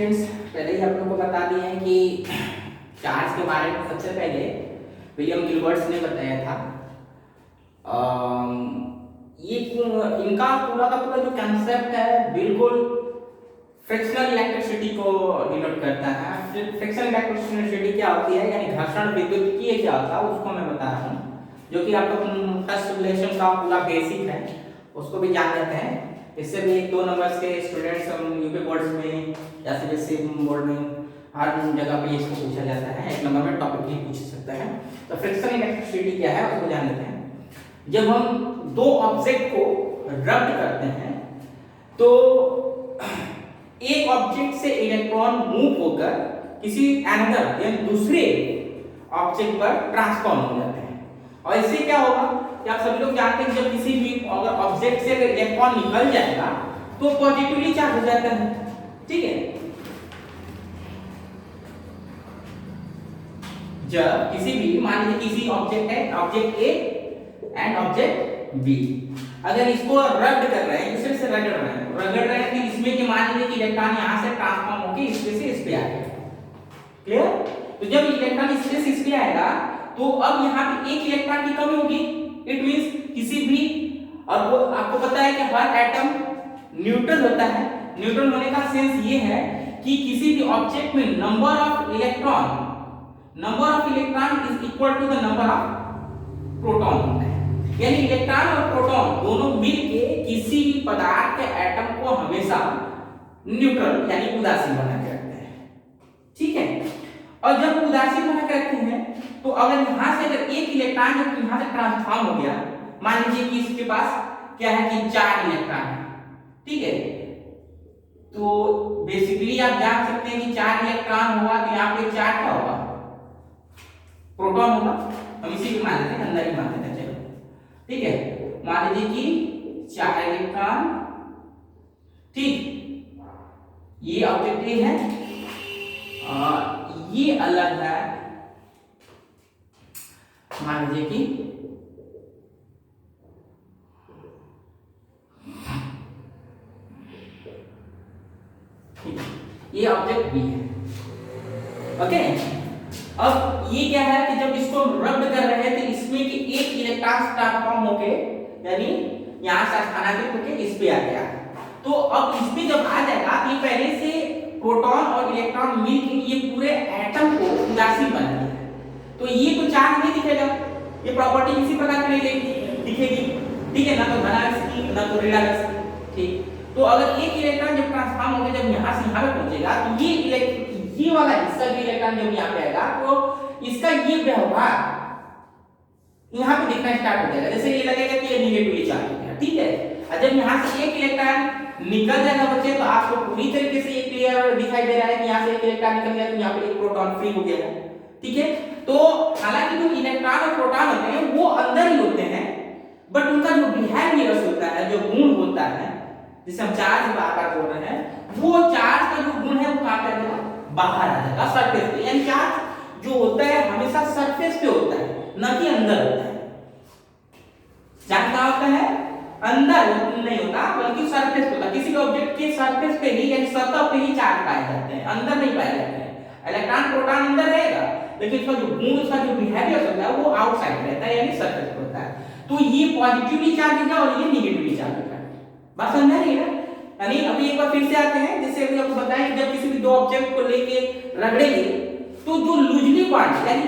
Students, पहले ही आप लोगों को बता दिए हैं कि चार्ज के बारे में सबसे पहले विलियम गिलबर्ट्स ने बताया था। ये इनका पूरा का पूरा जो कंसेप्ट है बिल्कुल फ्रिक्शनल इलेक्ट्रिसिटी को डिनोट करता है। फ्रिक्शनल इलेक्ट्रिसिटी क्या होती है, यानी घर्षण विद्युतीय क्या होता है, उसको मैं बता रहा हूँ, जो कि आप लोग फर्स्ट रिलेशन का पूरा बेसिक है, उसको भी जान लेते हैं। इससे भी 2 नंबर्स के स्टूडेंट्स यूपी बोर्ड्स में या सीबीएसई बोर्ड में हर जगह पे इसको पूछा जाता है, 1 नंबर में टॉपिक भी पूछ सकता है। तो फ्रिक्शनल इलेक्ट्रिसिटी क्या है उसको जान लेते हैं। जब हम दो ऑब्जेक्ट को रब करते हैं तो एक ऑब्जेक्ट से इलेक्ट्रॉन मूव होकर किसी अनदर यानी दूसरे ऑब्जेक्ट पर ट्रांसफॉर्म हो जाते हैं। और इससे क्या होगा कि आप सभी लोग जानते हैं, जब किसी भी अगर ऑब्जेक्ट से इलेक्ट्रॉन निकल जाएगा तो पॉजिटिवली चार्ज हो जाता है, ठीक है। जब किसी भी मान लीजिए किसी ऑब्जेक्ट है, object A and object B, अगर इसको रब कर रहे हैं, दूसरे से रगड़ रहे हैं तो इसमें कि मान लीजिए कि इलेक्ट्रॉन यहां से ट्रांसफॉर्म होकर इसमें से इस पे आ गया, क्लियर। तो जब इलेक्ट्रॉन इससे इस पे आएगा तो अब यहाँ पे एक इलेक्ट्रॉन की कमी होगी। इट मींस किसी भी, और वो आपको पता है कि हर एटम न्यूट्रल होता है। न्यूट्रल होने का सेंस ये है कि किसी भी ऑब्जेक्ट में number of electron is equal to the number of proton होता है। यानी इलेक्ट्रॉन और प्रोटॉन दोनों मिलके किसी भी पदार्थ के एटम को हमेशा न्यूट्रल यानी उदासीन बना के रखते हैं, ठीक है। और जब उदासीन बना के रखते हैं तो अगर यहां से अगर एक इलेक्ट्रॉन जब यहां से ट्रांसफॉर्म हो गया, मान लीजिए कि इसके पास क्या है कि 4 इलेक्ट्रॉन है, ठीक है। तो बेसिकली आप जान सकते हैं कि 4 इलेक्ट्रॉन होगा तो यहां पे 4 क्या होगा, प्रोटॉन होगा। हम इसी को मान लेते हैं, अंदर ही मान लेते हैं, चलो ठीक है। मान लीजिए कि 4 इलेक्ट्रॉन, ठीक, ये ऑब्जेक्ट ए है और ये अलग है, मान लीजिए कि ये ऑब्जेक्ट बी है, ओके। अब ये क्या है कि जब इसको रब कर रहे हैं तो इसमें कि एक इलेक्ट्रॉन ट्रांसफॉर्म होके यानी यहां से स्थानांतरित होके इस पे आ गया। तो अब इसमें जब आ जाएगा तो ये पहले से प्रोटॉन और इलेक्ट्रॉन मिलकर ये पूरे एटम को उदासीन बना दिया है। तो ये तो चार्ज नहीं दिखेगा, ये प्रॉपर्टी किसी प्रकार की नहीं दिखेगी, ठीक है, ना तो धनात्मक की ना तो ऋणात्मक, ठीक। तो अगर एक इलेक्ट्रॉन जब ट्रांसफॉर्म होकर जब यहां से यहां पे पहुंचेगा तो ये वाला हिस्सा भी इलेक्ट्रॉन जब यहां पे आएगा तो इसका ये व्यवहार यहां पे दिखना स्टार्ट हो जाएगा, जैसे ये लगेगा कि ये नेगेटिवली चार्ज हो गया, ठीक है। और जब यहां से एक इलेक्ट्रॉन निकल जाएगा बच्चे तो आपको पूरी तरीके से ये क्लियर दिखाई दे रहा है कि यहां से एक इलेक्ट्रॉन निकल गया तो यहां पे एक प्रोटॉन फ्री हो गया, ठीक है। तो हालांकि जो इलेक्ट्रॉन और प्रोटॉन होते हैं वो अंदर ही होते हैं, बट उनका जो बिहेवियर होता है, जो गुण होता है, जिसे हम चार्ज बार-बार बोल रहे हैं, वो चार्ज का जो गुण है वो कहां पे आएगा, बाहर आ जाएगा, सरफेस पे। यानी चार्ज जो होता है हमेशा सरफेस पे होता है, न कि अंदर होता है। चार्ज कहां होता है, अंदर नहीं होता बल्कि सरफेस पे होता है। किसी ऑब्जेक्ट के सरफेस पे ही यानी सतह पे ही चार्ज पाए जाते हैं, अंदर नहीं पाए जाते हैं। इलेक्ट्रॉन प्रोटॉन अंदर रहेगा लेकिन इसका जो गुण, उसका जो बिहेवियर होता है वो आउटसाइड रहता है यानी सरफेस पे होता है। तो ये पॉजिटिवली चार्ज है और ये नेगेटिवली चार्ज है। बात समझ आ रही है ना? यानी अभी एक बार फिर से आते हैं, जैसे अभी आपको बताया कि जब किसी भी दो ऑब्जेक्ट को लेके रगड़ेंगे तो जो लूजली बॉन्ड यानी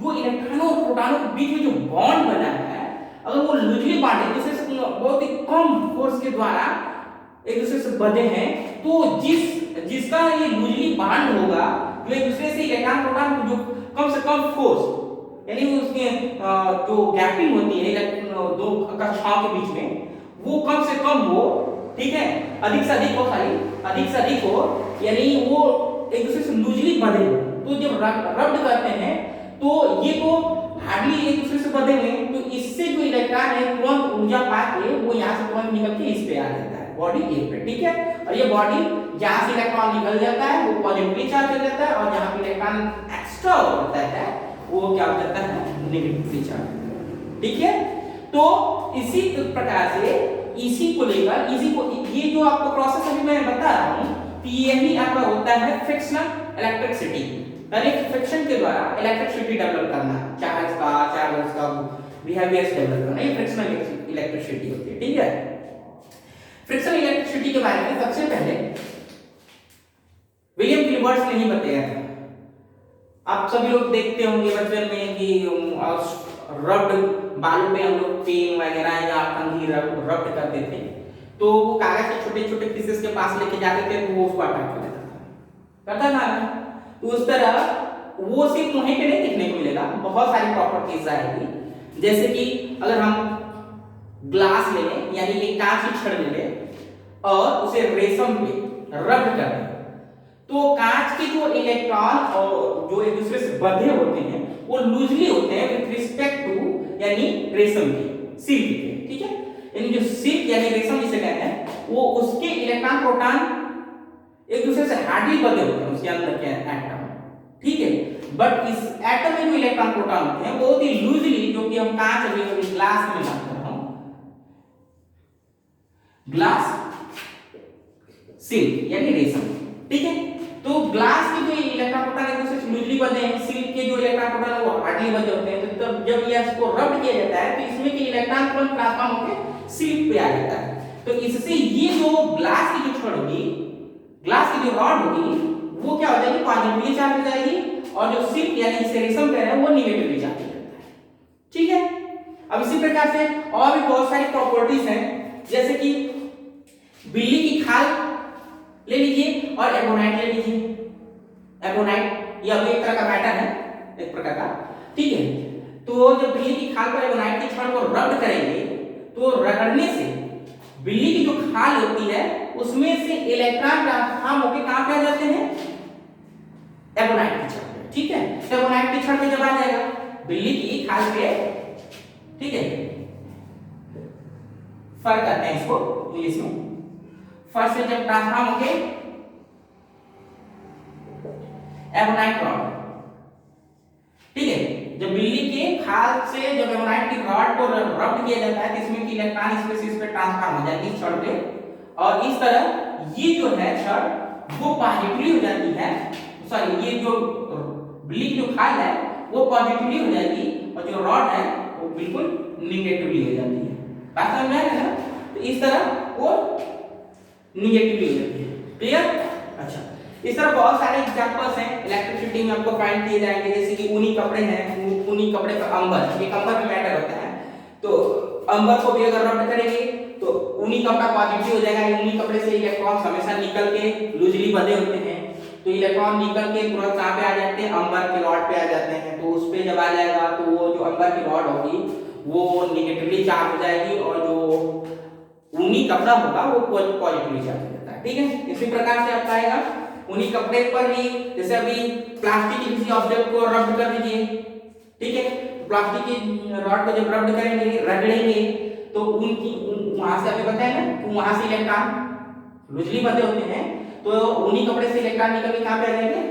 जो इलेक्ट्रॉनों और प्रोटॉनों के बीच में जो बॉन्ड बना है, अगर वो लूजली बॉन्ड है, दूसरे से बहुत ही कम फोर्स के द्वारा एक दूसरे से बंधे हैं, तो जिसका ये लूजली बॉन्ड होगा, जो एक दूसरे से इलेक्ट्रॉन प्रोटॉन को जो कम से कम फोर्स यानी उसमें जो गैपिंग होती है दो कक्षाओं के बीच में, वो कम से कम हो, ठीक है, अधिक से अधिक हो, यानी वो एक दूसरे से लूजली बंधे हो। तो जब रब्ड करते हैं तो ये तो हार्डली एक दूसरे से बंधे हैं, तो इससे जो इलेक्ट्रॉन है तुरंत ऊर्जा पाके वो यहाँ से तुरंत निकल के इस पे आ जाता है, बॉडी ए पे, ठीक है। और ये बॉडी जहाँ से इलेक्ट्रॉन निकल जाता है वो पॉजिटिवली चार्ज हो जाता है, और जहाँ पे इलेक्ट्रॉन एक्स्ट्रा होता है वो क्या हो जाता है, नेगेटिवली चार्ज, ठीक है। तो इसी प्रकार से इसी को लेकर ये जो आपको प्रोसेस अभी मैं बता रहा हूँ यही आपका होता है फ्रिक्शनल इलेक्ट्रिसिटी, यानी फ्रिक्शन के द्वारा इलेक्ट्रिसिटी डेवलप करना, चार्जेस का बिहेवियर्स डेवलप करना, ये फ्रिक्शनल इलेक्ट्रिसिटी होती है। ठीक है, फ्रिक्शनल इलेक्ट्रिसिटी के बारे में सबसे पहले विलियम गिलबर्ट ने ही बताया था। आप सभी लोग देखते होंगे बचपन में कि रब्ड बालू पे हम लोग पेन वगैरह या कंघी रब्ड करते थे, तो वो कागज के छोटे छोटे पीसेस के पास लेके जाते थे, तो वो उसको अटैक कर देता था, करता था ना। तो उस तरह वो सिर्फ वहीं पे नहीं देखने को मिलेगा, बहुत सारी प्रॉपर्टीज आएगी। जैसे कि अगर हम ग्लास ले लें, यानी एक कांच की छड़ ले लें और उसे रेशम पे रब्ड कर दें, तो कांच के जो इलेक्ट्रॉन और जो एक दूसरे से बंधे होते हैं वो लूजली होते हैं विद रिस्पेक्ट टू, यानी रेशम के सिल्क के। ठीक है, यानी जो सिल्क यानी रेशम जिसे कहते हैं, वो उसके इलेक्ट्रॉन प्रोटॉन एक दूसरे से हार्डली बंधे होते हैं उसके अंदर के एटम। ठीक है, बट इस एटम में जो इलेक्ट्रॉन प्रोटॉन होते हैं बहुत ही लूजली, जो कि हम कांच अभी ग्लास में बात कर रहा हूं, ग्लास सिल्क यानी रेशम। ठीक है, तो ग्लास के जो इलेक्ट्रॉन प्रोटॉन एक दूसरे से लूजली बंधे हैं, सिल्क के जो इलेक्ट्रॉन प्रोटॉन है वो हार्डली बंधे होते हैं। तो तब जब ये इसको रब्ड किया जाता है तो इसमें के इलेक्ट्रॉन तुरंत ट्रांसफॉर्म होकर सिल्क पे आ जाता है। तो इससे ये जो ग्लास की जो छड़ होगी, ग्लास की जो रॉड होगी, वो क्या हो जाएगी, पॉजिटिवली चार्ज हो जाएगी, और जो सिल्क यानी जिसे रेशम कह रहे हैं वो नेगेटिवली चार्ज हो जाता है। ठीक है, अब इसी प्रकार से और भी बहुत सारी प्रॉपर्टीज हैं, जैसे कि बिल्ली की खाल ले लीजिए और एबोनाइट ले लीजिए। एबोनाइट ये अभी एक तरह का मैटर है, एक प्रकार का। ठीक है, तो जब बिल्ली की खाल पर एबोनाइट की छड़ को रब्ड करेंगे, तो रगड़ने से बिल्ली की जो खाल होती है उसमें से इलेक्ट्रॉन ट्रांसफॉर्म होकर कहां पे आ जाते हैं, एबोनाइट की छड़ पे। ठीक है, एबोनाइट की छड़ पे जब आ जाएगा बिल्ली की खाल पे, ठीक है, फर कहते हैं इसको इंग्लिश में, फर से जब ट्रांसफॉर्म होके एबोनाइट रॉड। ठीक है, जब बिल्ली के खाल से जब एबोनाइट की रॉड को रब्ड किया जाता है तो इसमें की इलेक्ट्रॉन स्पीशीज पे ट्रांसफॉर्म हो जाती है छड़ पे, और इस तरह ये जो है छड़ वो पॉजिटिवली हो जाती है, सॉरी ये जो बिल्ली की जो खाल है वो पॉजिटिवली हो जाएगी और जो रॉड है वो बिल्कुल निगेटिवली हो जाती है। बात समझ में आया ना? तो इस तरह वो निगेटिवली हो जाती है। क्लियर? अच्छा, इस तरह बहुत सारे एग्जांपल्स हैं इलेक्ट्रिसिटी में आपको फाइंड किए जाएंगे, जैसे कि ऊनी कपड़े हैं, ऊनी कपड़े का अंबर, एक अंबर में मैटर होता है, तो अंबर को भी अगर रब्ड करेंगे तो ऊनी कपड़ा पॉजिटिव हो जाएगा। ऊनी कपड़े से इलेक्ट्रॉन हमेशा निकल के लूजली बंधे होते हैं, तो इलेक्ट्रॉन निकल के तुरंत कहां पे आ जाते हैं, अंबर के रॉड पे आ जाते हैं। तो उस पे जब आ जाएगा तो वो जो अंबर की रॉड होगी वो निगेटिवली चार्ज हो जाएगी और जो ऊनी कपड़ा होगा वो पॉजिटिवली चार्ज हो जाता है। ठीक है, इसी प्रकार से आपका आएगा ऊनी कपड़े पर भी, जैसे अभी प्लास्टिक के किसी ऑब्जेक्ट को रब्ड कर दीजिए। ठीक है, प्लास्टिक की रॉड को जब रब्ड करेंगे, रगड़ेंगे, तो उनकी वहां से अभी बताया ना कि वहां से इलेक्ट्रॉन लूजली बंधे होते हैं, तो ऊनी कपड़े से इलेक्ट्रॉन निकल के कहां पे आ जाएंगे,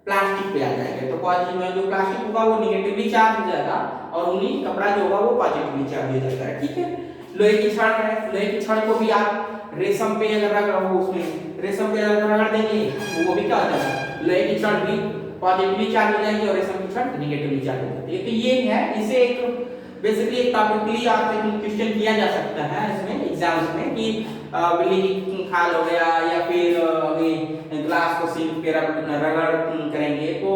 प्लास्टिक पे आ जाएंगे। तो पॉजिटिव जो प्लास्टिक होगा वो निगेटिवली चार्ज हो जाएगा और ऊनी कपड़ा जो होगा वो पॉजिटिवली चार्ज हो जाएगा। ठीक है, लोहे की छड़ है, लोहे की छड़ को भी आप रेशम पे अगर रगड़ो, उसमें रेशम पे अगर रगड़ देंगे तो वो भी क्या हो जाएगा, लोहे की छड़ भी पॉजिटिवली चार्ज हो जाएगी और रेशम की छड़ नेगेटिवली चार्ज हो जाती है। तो ये है, इसे एक बेसिकली एक टॉपिकली आपसे क्वेश्चन किया जा सकता है इसमें एग्जाम्स में कि बिल्ली की खाल हो गया या फिर अभी ग्लास को सिल्क पे रगड़ करेंगे तो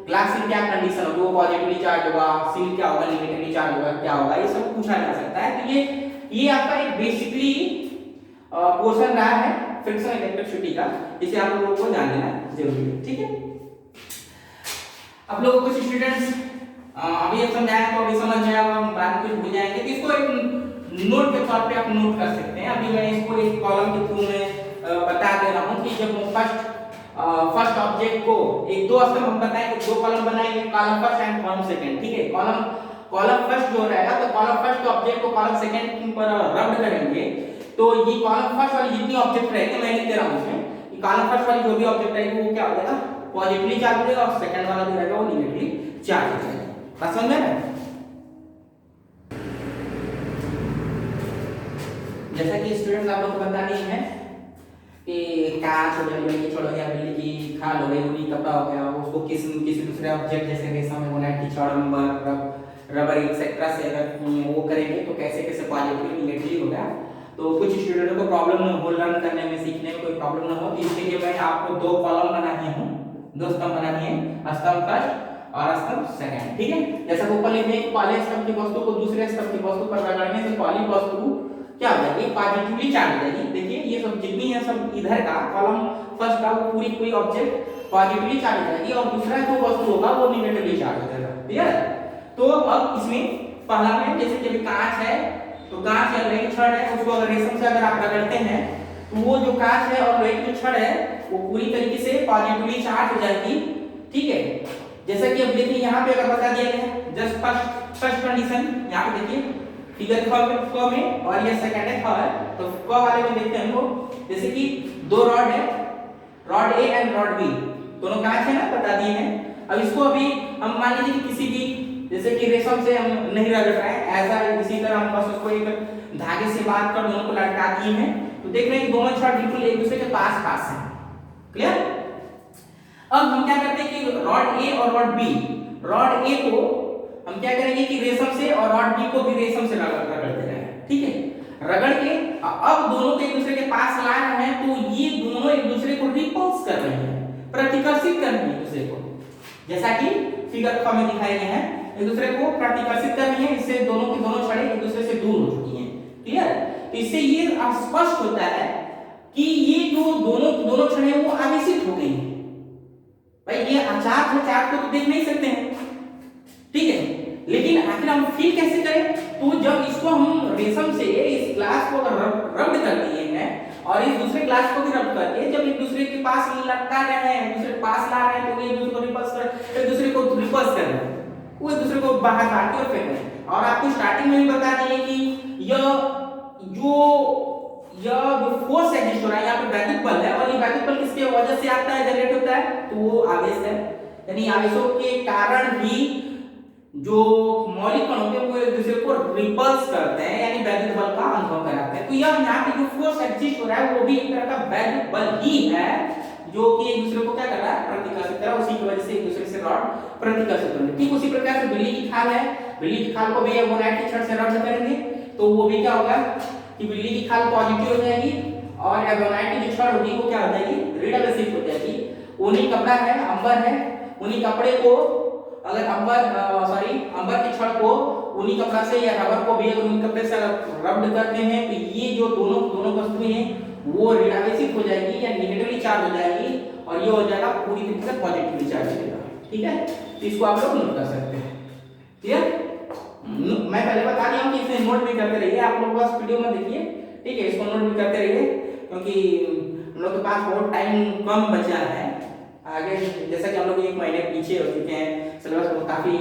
ग्लास की क्या कंडीशन होगी, वो पॉजिटिवली चार्ज होगा, सिल्क क्या होगा, नेगेटिवली चार्ज होगा, क्या होगा, ये सब पूछा जा सकता है। तो ये आपका एक बेसिकली पोर्शन रहा है फ्रिक्शनल इलेक्ट्रिसिटी का, इसे आप लोगों को जान लेना जरूरी है। ठीक है, आप लोगों को कुछ स्टूडेंट्स अभी अब समझाया तो अभी समझ गया, हम बात कुछ भूल जाएंगे तो इसको एक नोट के तौर पे आप नोट कर सकते हैं। अभी मैं इसको एक कॉलम के थ्रू में बता दे रहा हूँ कि जब फर्स्ट ऑब्जेक्ट को एक दो स्तंभ हम बताएंगे, दो कॉलम बनाएंगे, column first and column second. ठीक है, कॉलम फर्स्ट जो रहेगा तो कॉलम फर्स्ट ऑब्जेक्ट को कॉलम सेकंड पर रब्ड करेंगे, तो ये कॉलम फर्स्ट वाली जितनी ऑब्जेक्ट रहेंगे, मैं लिख दे रहा हूं इसमें कि कॉलम फर्स्ट वाली जो भी ऑब्जेक्ट रहेगी वो क्या हो जाएगा, पॉजिटिवली चार्ज हो जाएगा और सेकंड वाला जो रहेगा वो नेगेटिवली चार्ज हो जाएगा। बात समझ में आ रहा है? जैसा कि स्टूडेंट्स आप लोग को बतानी है कि कांच हो गया, बिल्ली की छड़ हो गया, बिल्ली की खाल हो गई, ऊनी कपड़ा हो गया, उसको किसी किसी दूसरे ऑब्जेक्ट जैसे रेशम मोनाइट की छड़, रबर एक्सेट्रा से अगर वो करेंगे तो कैसे कैसे पॉजिटिव निगेटिव होगा। तो कुछ स्टूडेंटों को प्रॉब्लम न हो, लर्न करने में सीखने में कोई प्रॉब्लम ना हो, तो इसके लिए मैं आपको दो कॉलम बनानी हूँ, दो स्तंभ बनानी है, स्तंभ फर्स्ट और स्तंभ सेकंड। ठीक है, जैसा कि ऊपर लिखे हैं, पहले स्तंभ की वस्तु को दूसरे स्तंभ की वस्तु पर रगड़ने से पहली वस्तु क्या हो जाएगी, पॉजिटिवली चार्ज हो जाएगी। देखिए ये सब जितनी है सब इधर का कॉलम फर्स्ट का वो पूरी कोई ऑब्जेक्ट पॉजिटिवली चार्ज हो जाएगी और दूसरा जो वस्तु होगा वो निगेटिवली चार्ज हो जाएगा। ठीक है, तो अब इसमें पहला में जैसे कि कांच है, तो कांच या लोहे की छड़ है, उसको अगर रेशम से अगर आप रगड़ते हैं तो वो जो कांच है और लोहे की छड़ है वो पूरी तरीके से पॉजिटिवली चार्ज हो जाएगी। ठीक है, जैसा कि अब देखिए यहाँ पे अगर बता दिया गया है जस्ट फर्स्ट कंडीशन, यहाँ पे देखिए फिगर क में और ये सेकंड है ख है, तो क वाले में देखते हैं हम लोग, जैसे कि दो रॉड है, rod A and rod B, दोनों कांच है ना, बता दिए हैं। अब इसको अभी हम मान लीजिए कि किसी भी जैसे कि रेशम से हम नहीं रगड़ रहे हैं, ऐसा इसी तरह हम बस उसको एक धागे से बांध कर दोनों को लटका दिए हैं, तो देख रहे हैं कि दोनों छड़ बिल्कुल एक दूसरे के पास पास हैं। क्लियर? अब हम क्या करते हैं कि रॉड ए और रॉड बी, रॉड ए को हम क्या करेंगे कि रेशम से और रॉड बी को भी रेशम से रगड़ देना है। ठीक है, रगड़ के अब दोनों को एक दूसरे के पास ला रहे हैं, तो ये दोनों एक दूसरे को रिपल्स कर रहे हैं, प्रतिकर्षित कर रहे हैं एक दूसरे को, जैसा कि फिगर ख में दिखाए गए हैं, एक दूसरे को प्रतिकर्षित कर रही है, इससे दोनों की दोनों छड़ें एक दूसरे से दूर हो चुकी हैं। क्लियर? तो इससे ये स्पष्ट होता है कि ये जो दोनों छड़ें वो आवेशित हो गई हैं। भाई ये चार्ज है, चार्ज को तो देख नहीं सकते हैं, ठीक है, लेकिन आखिर हम फील कैसे करें? तो जब इसको हम रेशम से इस ग्लास को अगर रब्ड कर दिए हैं और इस दूसरे ग्लास को भी रब्ड करके जब एक दूसरे के पास लटका रहे हैं, एक दूसरे के पास ला रहे हैं, तो एक दूसरे को रिपल्स कर, एक दूसरे को रिपल्स कर रहे हैं, वो एक दूसरे को बाहर काट के और फेंक रहे हैं। और आपको स्टार्टिंग में भी बता दिए कि यह फोर्स एग्जिस्ट हो रहा है, यहाँ पे वैद्युत बल है, और ये वैद्युत बल किसके वजह से आता है, जनरेट होता है, तो वो आवेश है। यानी आवेशों के कारण ही जो मौलिक कण होते हैं वो एक दूसरे को रिपल्स करते हैं, यानी वैद्युत बल का अनुभव कराते हैं। तो यह यहाँ पे जो फोर्स एग्जिस्ट हो रहा है वो भी एक तरह का वैद्युत बल ही है, जो कि एक दूसरे को क्या कर रहा है, प्रतिकर्षित कर रहा है, उसी की वजह से एक दूसरे से रॉड प्रतिकर्षित हो रही है। ठीक उसी प्रकार से बिल्ली की खाल है, बिल्ली की खाल को भी मोनाइट की छड़ से रब्ड करेंगे तो वो भी क्या होगा कि बिल्ली की खाल पॉजिटिव हो जाएगी और एबोनाइट की जो छड़ होगी वो क्या हो जाएगी, ऋणावेशित हो जाएगी। ऊनी कपड़ा है, अंबर है, ऊनी कपड़े को अगर अंबर की छड़ को ऊनी कपड़ा से या रबर को भी अगर ऊनी कपड़े से रब्ड करते हैं तो ये जो दोनों वस्तुएं हैं वो ऋणावेशित हो जाएगी या नेगेटिवली चार्ज हो जाएगी और ये हो जाएगा पूरी तरीके से पॉजिटिवली चार्ज हो जाएगा। ठीक है, तो इसको आप लोग नोट कर सकते हैं। क्लियर? मैं पहले बता दिया हूं कि इसे नोट भी करते रहिए, आप लोग बस वीडियो में देखिए, ठीक है, इसको नोट भी करते रहिए क्योंकि हम लोग के पास बहुत टाइम कम बचा है आगे, जैसा कि हम लोग 1 महीने पीछे हो चुके हैं, सिलेबस में काफी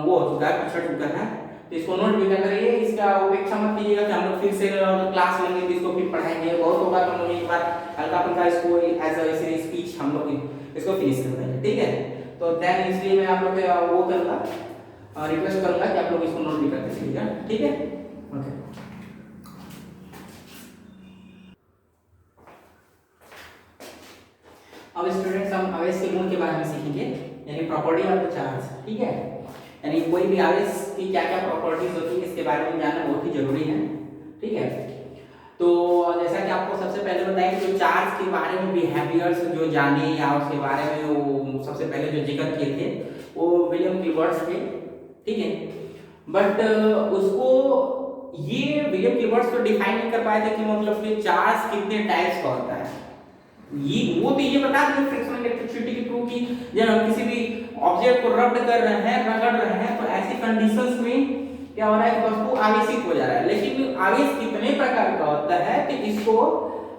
वो हो चुका है, पिछड़ चुका है, तो इसको नोट भी करते रहिए। इसका अपेक्षा मत कीजिएगा कि हम लोग फिर से क्लास लेंगे तो इसको फिर पढ़ाएंगे, बहुत होगा तो हम लोग एक बार हल्का फुल्का इसको एज अ स्पीच हम लोग इसको फिनिश कर देंगे। ठीक है, तो देन इसलिए मैं आप लोग वो करूंगा, रिक्वेस्ट करूंगा कि आप लोग इसको नोट भी करते रहिएगा। ठीक है, ओके। अब स्टूडेंट्स हम आवेश के गुण के बारे में सीखेंगे, यानी प्रॉपर्टी ऑफ द चार्ज। ठीक है, यानी कोई भी आवेश की क्या क्या प्रॉपर्टीज होती है इसके बारे में जानना बहुत ही जरूरी है। ठीक है, तो जैसा कि आपको सबसे पहले बताएं कि जो चार्ज के बारे में बिहेवियर्स जो जाने या उसके बारे में वो सबसे पहले जो जिक्र किए थे वो विलियम किलवर्ट्स थे। ठीक है, बट उसको ये विलियम किलवर्ट्स तो डिफाइन नहीं कर पाए थे कि मतलब कि चार्ज कितने टाइप्स का होता है। वो तो ये बता दें फ्रिक्शनल इलेक्ट्रिसिटी के थ्रू कि जब हम किसी भी ऑब्जेक्ट को रब्ड कर रहे हैं, रगड़ रहे हैं, तो ऐसी कंडीशंस में क्या हो रहा है कि वस्तु आवेशित हो जा रहा है। लेकिन आवेश कितने प्रकार का होता है तो इसको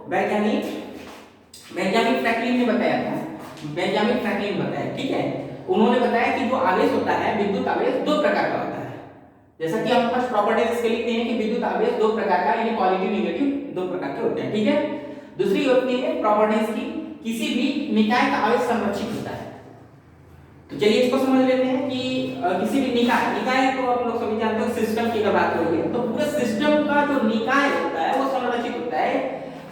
बेंजामिन फ्रैंकलिन ने बताया था, बेंजामिन फ्रैंकलिन बताया। ठीक है, उन्होंने बताया कि जो आवेश होता है, विद्युत आवेश 2 प्रकार का होता है। जैसा कि हम फर्स्ट प्रॉपर्टीज इसके लिखते हैं कि विद्युत आवेश 2 प्रकार का, यानी पॉजिटिव नेगेटिव 2 प्रकार के होते हैं। ठीक है, दूसरी होती है प्रॉपर्टीज की किसी भी निकाय का आवेश संरक्षित होता है। तो चलिए इसको समझ लेते हैं कि किसी भी निकाय को आप लोग सभी जानते हो सिस्टम की अगर बात हो रही है तो पूरे सिस्टम का जो निकाय होता है वो संरक्षित होता है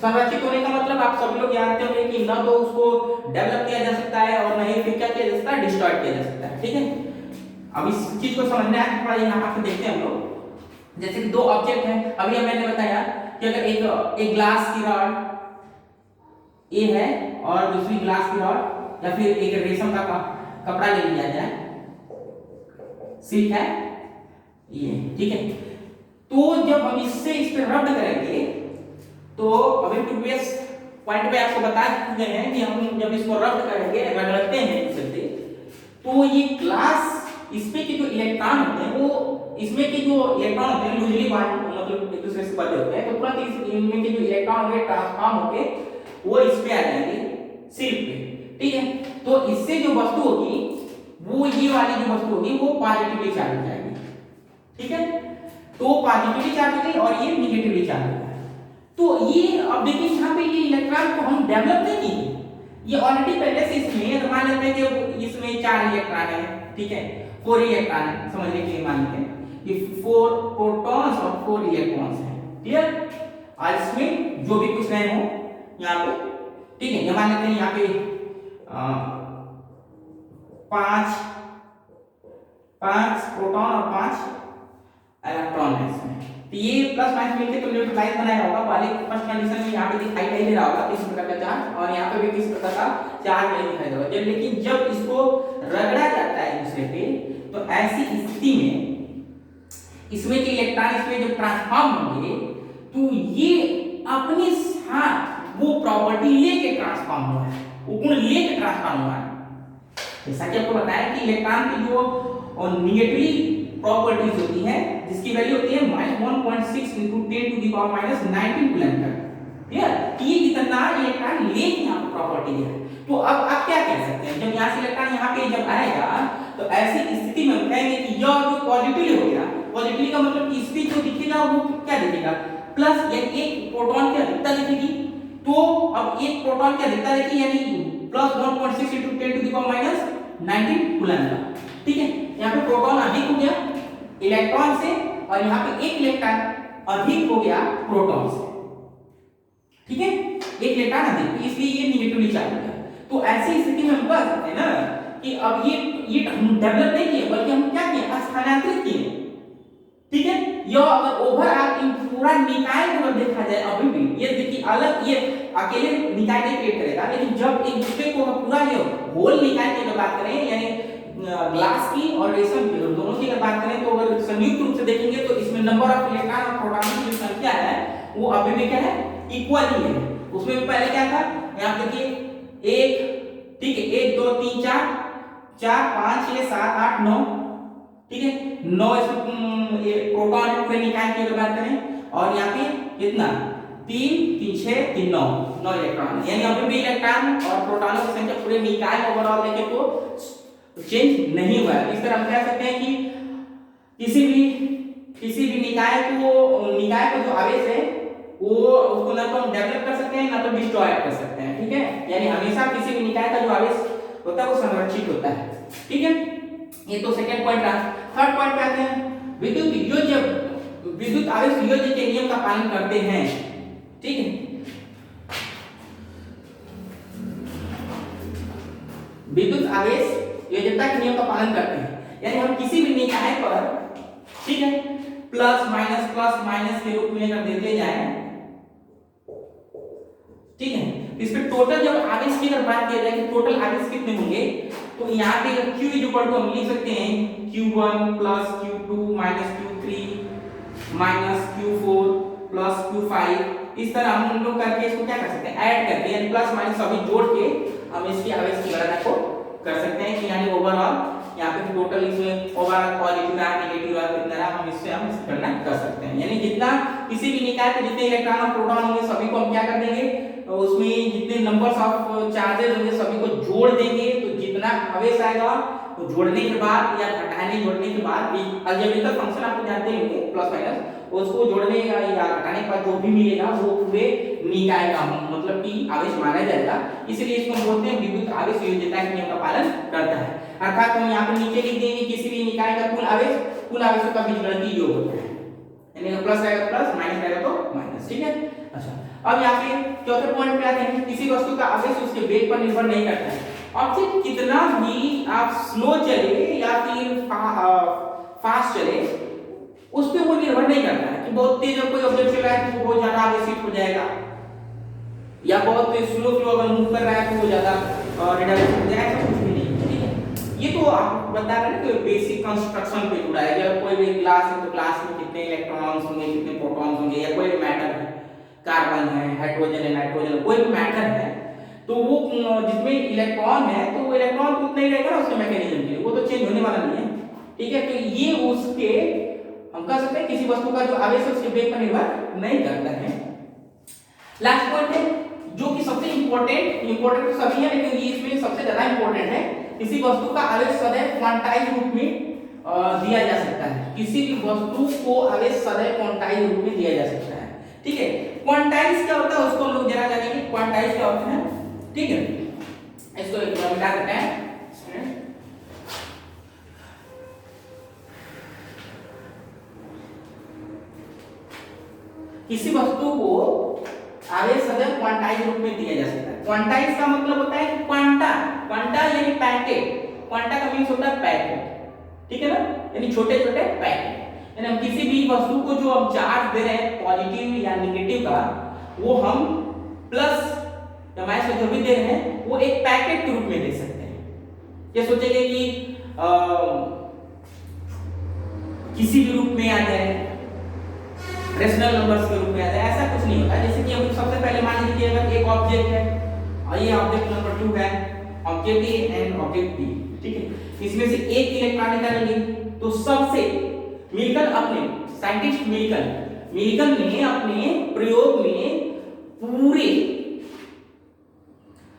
संरक्षित होने का मतलब आप सभी लोग जानते होंगे कि ना तो उसको डेवलप किया जा सकता है और ना ही फिर क्या किया जा सकता है, डिस्ट्रॉय किया जा सकता है। ठीक है, अब इस चीज को समझना है थोड़ा यहाँ पे देखते हैं हम लोग। जैसे कि दो ऑब्जेक्ट हैं, अभी मैंने बताया कि अगर एक ग्लास की रॉड ए है और दूसरी ग्लास की रॉड या फिर एक रेशम का कपड़ा ले लिया जाए, सिल्क है ये, ठीक है। तो जब हम इससे इस पे रब करेंगे तो अभी प्रीवियस पॉइंट पे आपको बता चुके हैं कि हम जब इसको रब करेंगे, रगड़ते हैं इससे, तो ये ग्लास इसमें के जो इलेक्ट्रॉन होते हैं वो इसमें के जो इलेक्ट्रॉन होते हैं लूजली बाउंड मतलब एक दूसरे से बंधे होते हैं, तो तुरंत इनमें के जो इलेक्ट्रॉन होंगे ट्रांसफॉर्म होके वो इस पे आ जाएंगे, सिल्क पे। ठीक है, तो इससे जो वस्तु होगी वो ये वाली जो वस्तु होगी वो पॉजिटिवली चार्ज हो जाएगी। ठीक है, तो पॉजिटिवली चार्ज हो गई और ये निगेटिवली चार्ज हो गया। तो ये अब देखिए यहाँ पे ये इलेक्ट्रॉन को हम डेवलप नहीं किए, ये ऑलरेडी पहले से इसमें मान लेते हैं कि इसमें 4 इलेक्ट्रॉन है, ठीक है, 4 इलेक्ट्रॉन है, समझने के लिए मान लेते हैं कि 4 प्रोटॉन्स और 4 इलेक्ट्रॉन्स हैं। क्लियर, और इसमें जो भी कुछ रहे हो यहाँ पे, ठीक है, ये मान लेते हैं यहाँ पे 5 प्रोटॉन और 5 इलेक्ट्रॉन है इसमें। तो ये प्लस माइनस मिलके तो न्यूट्रल लाइन बनाया होगा, वाले फर्स्ट कंडीशन में यहाँ पे दिखाई नहीं दे रहा होगा किसी प्रकार का चार्ज, और यहाँ पे भी किसी प्रकार का चार्ज नहीं दिखाई दे रहा है। लेकिन जब इसको रगड़ा जाता है दूसरे पे, तो ऐसी स्थिति में इसमें के इलेक्ट्रॉन इसमें जब ट्रांसफॉर्म होंगे तो ये अपने साथ वो प्रॉपर्टी लेके ट्रांसफॉर्म हुआ है, वो गुण लेके ट्रांसफॉर्म हुआ है। जैसा कि आपको बताया कि इलेक्ट्रॉन की जो निगेटिवली प्रॉपर्टीज होती है जिसकी वैल्यू होती है -1.6 × 10⁻⁻19 कूलम तक। क्लियर, ये कितना इलेक्ट्रॉन लेके यहाँ पे प्रॉपर्टी है। तो अब आप क्या कह सकते हैं, जब यहाँ से इलेक्ट्रॉन यहाँ पे जब आएगा तो ऐसी स्थिति में हम कहेंगे कि यह जो पॉजिटिवली हो गया, पॉजिटिवली का मतलब कि इसकी जो दिखेगा वो क्या दिखेगा, प्लस, यानी एक प्रोटॉन की अधिकता दिखेगी। तो अब एक प्रोटॉन की अधिकता देखिए यानी +1.6 × 10⁻⁻19 कूलम का। ठीक है, यहाँ पे प्रोटॉन अधिक हो गया इलेक्ट्रॉन से और यहाँ पे एक इलेक्ट्रॉन अधिक हो गया प्रोटॉन से। ठीक है, एक इलेक्ट्रॉन अधिक, इसलिए ये निगेटिवली चार्ज हो गया। तो ऐसी स्थिति में हम कह सकते हैं ना कि अब ये हम डेवलप नहीं किए बल्कि हम क्या किए, स्थानांतरित किए। ठीक है, यह अगर ओवरऑल इन पूरा निकाय को अगर देखा जाए अभी भी ये देखिए अलग, ये अकेले निकाय नहीं क्रिएट करेगा, लेकिन जब एक दूसरे को पूरा ये होल निकाय की बात करें यानी ग्लास की और रेशम की दोनों की अगर बात करें तो अगर संयुक्त रूप से देखेंगे तो इसमें नंबर ऑफ इलेक्ट्रॉन और प्रोटॉन की जो संख्या है वो अभी भी क्या है, इक्वल ही है। उसमें पहले क्या था, यहाँ देखिए 1, ठीक है, 1 2 3 4 5 6 7 8 9, ठीक है, 9 इसमें प्रोटॉन है पूरे निकाय की अगर बात करें, और यहाँ पे कितना 3 3 6 3 9 इलेक्ट्रॉन, यानी अभी भी इलेक्ट्रॉन और प्रोटॉनों की संख्या पूरे निकाय ओवरऑल देखें तो चेंज नहीं हुआ है। इस तरह हम कह सकते हैं कि किसी भी निकाय को जो आवेश है वो उसको ना तो हम डेवलप कर सकते हैं ना तो डिस्ट्रॉय कर सकते हैं। ठीक है, यानी हमेशा किसी भी निकाय का जो आवेश होता है वो संरक्षित होता है। ठीक है, ये तो सेकंड पॉइंट रहा। थर्ड पॉइंट पे आते हैं, विद्युत आवेश योज्य के नियम का पालन करते हैं। ठीक है, विद्युत आवेश योज्यता के नियम का पालन करते हैं, यानी हम किसी भी निकाय पर, ठीक है, प्लस माइनस के रूप में अगर देते जाएं, ठीक है, इस पे टोटल जब आवेश की अगर बात किया जाए कि टोटल आवेश कितने होंगे, तो यहाँ पे Q = हम लिख सकते हैं Q1 + Q2 - Q3 - Q4 + Q5। इस तरह हम लोग करके इसको क्या कर सकते हैं, ऐड करके यानी प्लस माइनस सभी जोड़ के हम इसकी आवेश की गणना को कर सकते हैं कि यानी ओवरऑल यहाँ पे टोटल इसमें ओवरऑल पॉजिटिव रहा नेगेटिव रहा कितना रहा, हम इससे गणना कर सकते हैं। यानी जितना किसी भी निकाय पे जितने इलेक्ट्रॉन और प्रोटॉन होंगे सभी को हम क्या कर देंगे, उसमें जितने नंबर्स ऑफ चार्जेस होंगे सभी को जोड़ देंगे, तो जितना आवेश आएगा तो जोड़ने के बाद या घटाने जोड़ने के बाद अलजेब्रिकल फंक्शन आपको जानते होंगे प्लस माइनस, उसको जोड़ने या घटाने के बाद जो भी मिलेगा वो पूरे निकाय का मतलब कि आवेश माना जाएगा। इसलिए इसको हम बोलते हैं विद्युत आवेश योज्यता के नियम का पालन करता है। अर्थात हम यहाँ पे नीचे लिख देंगे किसी भी निकाय का कुल आवेशों का बीजगणितीय योग होता है, यानी प्लस रहेगा प्लस माइनस रहेगा तो माइनस। ठीक है, अच्छा अब यहाँ पे चौथे पॉइंट पे आते हैं, किसी वस्तु का आवेश उसके वेग पर निर्भर नहीं करता है। ऑब्जेक्ट कितना भी आप स्लो चले या फिर फास्ट चले, उस पे वो निर्भर नहीं करता है कि बहुत तेज कोई ऑब्जेक्ट चल रहा है तो वो बहुत ज्यादा आवेशित हो जाएगा, या बहुत स्लो अगर मूव कर रहा है तो वो ज्यादा रिडक्शन हो जाएगा, ऐसा कुछ भी नहीं। ठीक है, ये तो आप बता रहे हैं ना कि बेसिक कंस्ट्रक्शन पे जुड़ा है। जब कोई भी क्लास है तो क्लास में कितने इलेक्ट्रॉन्स होंगे, कितने प्रोटॉन्स होंगे, या कोई भी मैटर है, कार्बन है, हाइड्रोजन है, नाइट्रोजन, कोई भी मैटर है, तो वो जिसमें इलेक्ट्रॉन है तो वो इलेक्ट्रॉन तो उतना ही रहेगा ना उसके मैकेनिज्म के लिए, वो तो चेंज होने वाला नहीं है। ठीक है, तो ये उसके हम कह सकते हैं किसी वस्तु का जो आवेश है उसके वेग पर निर्भर नहीं करता है। लास्ट पॉइंट है जो कि सबसे इंपॉर्टेंट तो सभी है, लेकिन ये इसमें सबसे ज्यादा इंपॉर्टेंट है, किसी वस्तु का आवेश सदैव क्वांटाइज रूप में दिया जा सकता है। किसी भी वस्तु को आवेश सदैव क्वांटाइज रूप में दिया जा सकता है। ठीक है, क्वांटाइज क्या होता है उसको हम लोग जरा जानेंगे, क्वांटाइज क्या होता है। ठीक है, इसको मिटा देते हैं। किसी वस्तु को आवेश सदैव क्वांटाइज रूप में दिया जा सकता है। क्वांटाइज का मतलब होता है क्वांटा, क्वांटा यानी पैकेट, क्वांटा का मीन्स होता है पैकेट। ठीक है ना, यानी छोटे छोटे पैकेट। यानी हम किसी भी वस्तु को जो हम चार्ज दे रहे हैं पॉजिटिव या नेगेटिव का, वो हम प्लस या माइनस जो भी दे रहे हैं वो एक पैकेट के रूप में दे सकते हैं। ये सोचेंगे कि किसी भी रूप में आ जाए, रेशनल नंबर्स के रूप में आ जाए, ऐसा कुछ नहीं होता। जैसे कि हम सबसे पहले मान लीजिए अगर एक ऑब्जेक्ट है और ये ऑब्जेक्ट नंबर 2 है, object A and object B. ठीक है, इसमें से एक इलेक्ट्रॉन निकालेंगे तो सबसे मिलकर अपने साइंटिस्ट मिलकर ने अपने प्रयोग में पूरे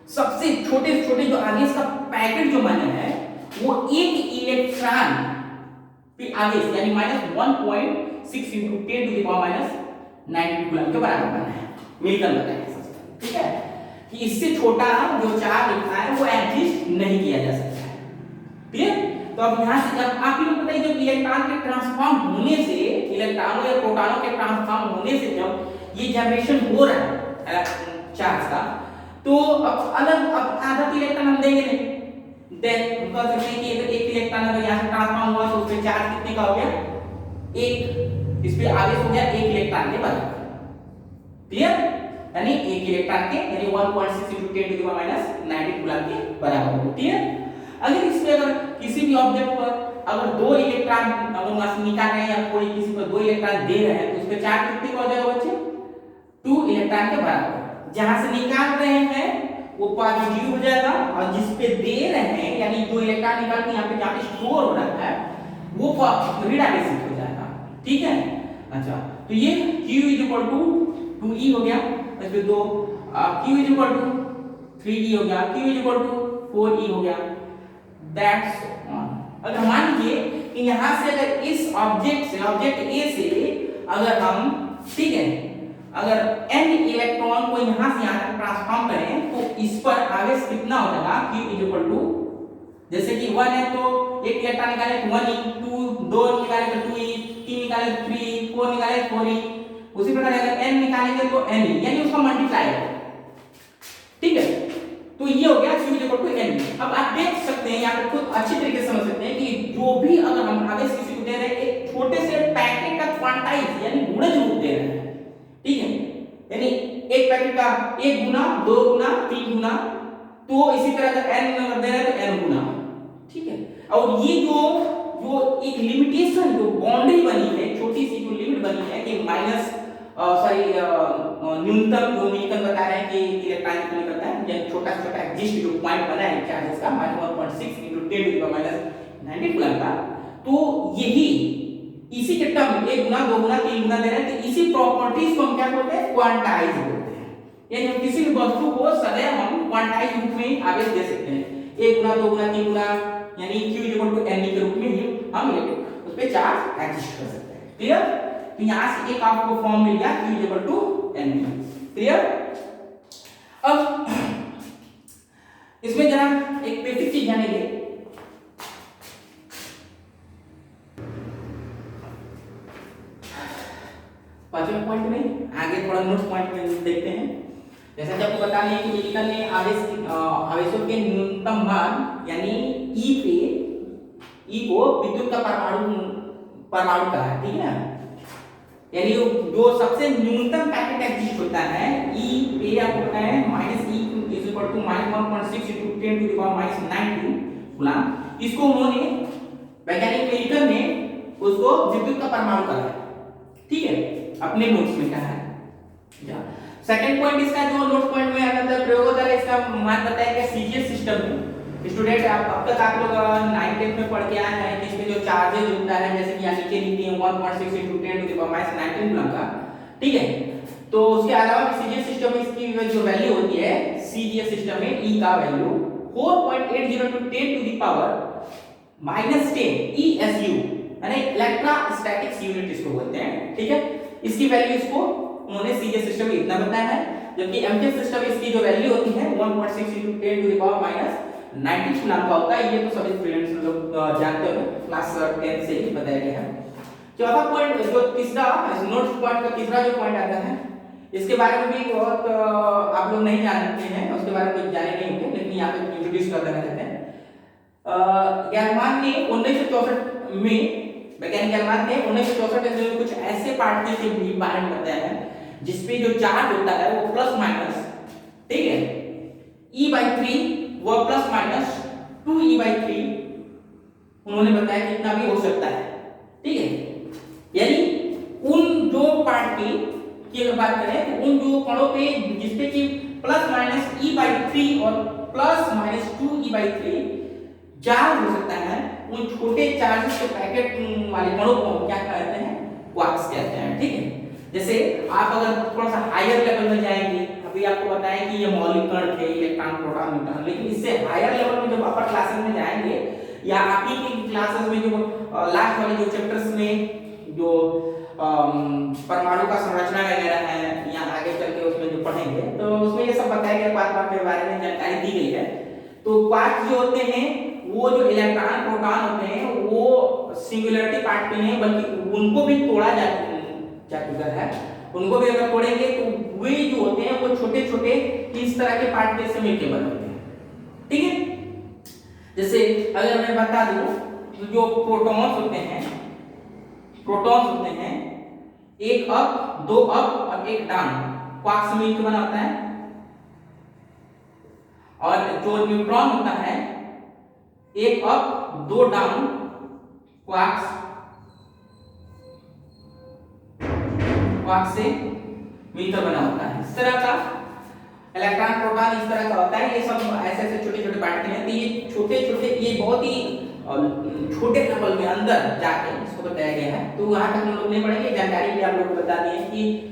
सबसे छोटे छोटे जो आवेश का पैकेट जो बना है वो एक इलेक्ट्रॉन पे आवेश यानी -1.6 into 10 to the power -19 coulomb के बराबर बना है, मिलकर बताया। ठीक है, कि इससे छोटा जो चार्ज लिखा है वो एग्जिस्ट नहीं किया जा सकता है। क्लियर? तो अब यहां से जब आप लोग बताइए जब इलेक्ट्रॉन के ट्रांसफॉर्म होने से, इलेक्ट्रॉनों या प्रोटॉनों के ट्रांसफॉर्म होने से जब ये जनरेशन हो रहा है चार्ज का, तो अब आधा इलेक्ट्रॉन हम देंगे नहीं, देन हम कह सकते हैं कि अगर एक इलेक्ट्रॉन अगर यहां से ट्रांसफॉर्म हुआ तो उस पे चार्ज कितने का हो गया, एक, इस पे आवेश हो गया एक इलेक्ट्रॉन के बराबर। क्लियर? यानी एक इलेक्ट्रॉन के यानी 1.6 into 10 to the power -19 coulomb के बराबर होती है। अगर इस पे अगर किसी भी ऑब्जेक्ट पर अगर दो इलेक्ट्रॉन अगर वहां से निकाल रहे हैं या कोई किसी पर दो इलेक्ट्रॉन दे रहे हैं तो उस पे चार्ज कितने का हो जाएगा बच्चे? 2 इलेक्ट्रॉन के बराबर। जहां से निकाल रहे हैं वो पॉजिटिव हो जाएगा और जिस पे दे रहे हैं यानी जो इलेक्ट्रॉन निकाल के यहाँ पे जहाँ पे स्टोर हो रहा है वो रिडायरेक्ट हो जाएगा। ठीक है, अच्छा, तो ये Q = 2E हो गया, इसमें दो Q = 3E हो गया, Q = 4E हो गया। That's on. अगर मान लीजिए कि यहाँ से अगर इस ऑब्जेक्ट A से अगर हम, ठीक है, अगर n इलेक्ट्रॉन को यहाँ से यहाँ तक ट्रांसफॉर्म करें तो इस पर आवेश कितना हो जाएगा? Q = जैसे कि 1 है तो एक इलेक्ट्रॉन निकाले तो 1e, 2 निकाले तो 2e, 3 निकाले तो 3e, 4 निकाले तो 4e। उसी प्रकार अगर n निकालेंगे तो n यानी उसका मल्टीप्लाई है। ठीक है, तो ये हो गया Q = n। अब आप देख सकते हैं यहाँ पे खुद अच्छी तरीके से समझ सकते हैं कि जो भी अगर हम आवेश किसी को दे रहे हैं एक छोटे से पैकेट का क्वांटाइज यानी गुणज रूप दे रहे हैं। ठीक है, यानी एक पैकेट का 1 गुना, 2 गुना, 3 गुना, तो इसी तरह अगर n नंबर दे रहे हैं तो n गुना। ठीक है, और ये जो एक लिमिटेशन जो बाउंड्री बनी है, छोटी सी जो लिमिट बनी है कि न्यूनतम जो मिलकर बता रहे हैं कि इलेक्ट्रॉन कितना निकलता है, यानी छोटा से छोटा एग्जिस्ट जो पॉइंट बना है चार्जेस का -1.6 into 10 to the power -19 coulomb का, तो यही इसी के टर्म 1 गुना, 2 गुना, 3 गुना दे रहे हैं, तो इसी प्रॉपर्टीज को हम क्या बोलते हैं? क्वांटाइज बोलते हैं। यानी हम किसी भी वस्तु को सदैव हम क्वांटाइज रूप में आवेश दे सकते हैं, 1 गुना, 2 गुना, 3 गुना, यानी Q = n के रूप में ही हम उस पे चार्ज एग्जिस्ट कर सकते हैं। क्लियर? तो यहां से एक आपको फॉर्म मिल गया Q = n। क्लियर? अब इसमें जरा एक बेसिक चीज जानेंगे। पांचवें 5वें पॉइंट में, आगे थोड़ा नोट्स पॉइंट में देखते हैं। जैसा कि आपको बता दें कि न्यूटन ने आवेशों के न्यूनतम मान यानी ई को विद्युत का परमाणु कहा है, ठीक है ना। यानी जो सबसे न्यूनतम पैकेट एग्जिस्ट होता है ई पे आपको पता है -e is equal to -1.6 × 10⁻⁹ coulomb. इसको उन्होंने वैज्ञानिक मेरिकल ने उसको विद्युत का परमाणु कहा है, ठीक है, अपने नोट्स में कहा है। सेकंड पॉइंट इसका जो नोट पॉइंट में आता है प्रयोग होता है, इसका मान बताया कि सीजीएस सिस्टम में स्टूडेंट अब तक आप लोग 9th 10th में पढ़ के आए हैं कि इसमें जो चार्जेज होता है जैसे कि यहाँ नीचे लिखते हैं 1.6 × 10⁻⁹ कूलम का, ठीक है। तो उसके अलावा सीजीएस सिस्टम में इसकी जो वैल्यू होती है सीजीएस सिस्टम में ई का वैल्यू 4.80 × 10⁻10 ESU यानी इलेक्ट्रोस्टैटिक्स यूनिट इसको बोलते हैं, ठीक है। इसकी वैल्यू इसको उन्होंने सीजीएस सिस्टम में इतना बताया है, जबकि एमटीएस सिस्टम में इसकी जो वैल्यू होती है 1.6 × 10⁻⁹ कूलम का होता है। ये तो सभी स्टूडेंट्स लोग जानते होंगे, क्लास 10 से ही बताया गया है। चौथा पॉइंट जो तीसरा नोट्स पॉइंट का तीसरा जो पॉइंट आता है, इसके बारे में भी बहुत आप लोग नहीं जानते हैं, उसके बारे में जाने नहीं होंगे, लेकिन यहाँ पे इंट्रोड्यूस कर देना चाहते हैं। गैलमान ने 1964 में वैज्ञानिक गैलमान ने 1964 में कुछ ऐसे पार्टिकल के बारे में बताया है जिसपे जो चार्ज होता है वो प्लस माइनस, ठीक है, E/3 वो प्लस माइनस 2E/3 उन्होंने बताया कि इतना भी हो सकता है, ठीक है। यानी उन जो पार्टिकल की अगर बात करें तो उन जो कणों पे जिसपे कि प्लस माइनस E/3 और प्लस माइनस 2E/3 चार्ज हो सकता है, उन छोटे चार्जेस के पैकेट वाले कणों को क्या कहते हैं, क्वार्क्स कहते हैं, ठीक है। जैसे आप अगर थोड़ा सा हायर लेवल में जाएंगे, अभी आपको बताया कि ये मौलिक कण थे इलेक्ट्रॉन प्रोटॉन न्यूट्रॉन, लेकिन इससे हायर लेवल में जब अपर क्लासेस में जाएंगे या आप ही की क्लासेस में जो लास्ट वाले जो चैप्टर्स में जो परमाणु का संरचना वगैरह है या आगे चल के उसमें जो पढ़ेंगे तो उसमें ये सब बताया गया, क्वार्क के बारे में जानकारी दी गई है। तो क्वार्क जो होते हैं वो जो इलेक्ट्रॉन प्रोटॉन होते हैं वो सिंगुलरिटी पार्ट पे नहीं बल्कि उनको भी तोड़ा जा चुका है, उनको भी अगर तोड़ेंगे तो वे जो होते हैं वो छोटे छोटे इस तरह के पार्टिकल से मिलकर बने होते हैं, ठीक है। जैसे अगर मैं बता दूं तो जो प्रोटॉन्स होते हैं एक अप, दो अप और एक डाउन क्वार्क से मिलकर बना होता है, और जो न्यूट्रॉन होता है एक अप दो डाउन क्वार्क से मिलकर बना होता है। इस तरह का इलेक्ट्रॉन प्रोटॉन इस तरह का होता है। ये सब ऐसे ऐसे छोटे छोटे पार्टिकल हैं, तो ये छोटे छोटे ये बहुत ही छोटे लेवल में अंदर जाके इसको बताया गया है। तो वहां तक हम लोग नहीं पढ़ेंगे, जानकारी भी आप लोग को बता दिए कि